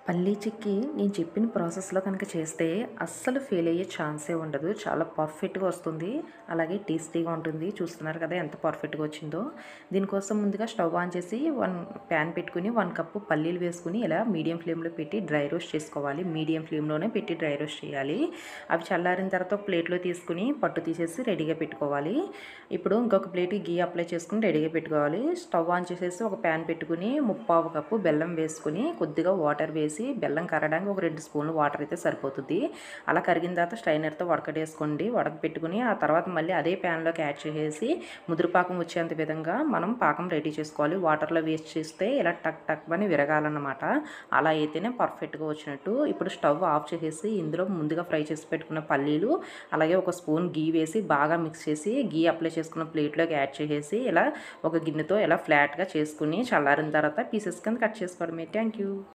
పల్లీ చిక్కీ నేను చెప్పిన ప్రాసెస్‌లో కనుక చేస్తే అస్సలు ఫెయిల్ అయ్యే ఛాన్సే ఉండదు. చాలా పర్ఫెక్ట్‌గా వస్తుంది. అలాగే టేస్టీగా ఉంటుంది. చూస్తున్నారు కదా ఎంత పర్ఫెక్ట్‌గా వచ్చిందో. దీనికోసం ముందుగా స్టవ్ ఆన్ చేసి ప్యాన్ పెట్టుకొని 1 కప్పు పల్లీలు వేసుకొని ఇలా మీడియం ఫ్లేమ్‌లో పెట్టి డ్రై రోస్ట్ చేసుకోవాలి. మీడియం ఫ్లేమ్‌లోనే పెట్టి డ్రై రోస్ట్ చేయాలి. అవి చల్లారిన తర్వాత ఒక ప్లేట్‌లో తీసుకొని పట్టు తీసేసి రెడీగా పెట్టుకోవాలి. ఇప్పుడు ఇంకొక ప్లేట్‌కి ఘీ అప్లై చేసుకొని రెడీగా పెట్టుకోవాలి. స్టవ్ ఆన్ చేసేసి ఒక ప్యాన్ పెట్టుకొని ముప్పావు కప్పు బెల్లం వేసుకొని కొద్దిగా వాటర్ వేసి బెల్లం కరగడానికి ఒక 2 స్పూన్లు వాటర్ అయితే సరిపోతుంది. అలా కరిగిన తర్వాత స్ట్రైనర్‌తో వడకట్టేసుకోండి. వడకపెట్టుకొని ఆ తర్వాత మళ్ళీ అదే ప్యాన్‌లోకి యాడ్ చేసేసి ముదురుపాకం వచ్చేంత విధంగా మనం పాకం రెడీ చేసుకోవాలి. వాటర్‌లో వేస్ట్ చేస్తే ఇలా టక్ టక్ అని విరగాలన్నమాట. అలా అయితేనే పర్ఫెక్ట్‌గా వచ్చినట్టు. ఇప్పుడు స్టవ్ ఆఫ్ చేసేసి ఇందులో ముందుగా ఫ్రై చేసి పెట్టుకున్న పల్లీలు అలాగే ఒక స్పూన్ ఘీ వేసి బాగా మిక్స్ చేసి ఘీ అప్లై చేసుకున్న ప్లేట్‌లోకి యాడ్ చేసేసి ఇలా ఒక గిన్నెతో ఇలా ఫ్లాట్‌గా చేసుకొని చల్లారిన తర్వాత పీసెస్ కింద కట్ చేసుకోవడమే. Thank you.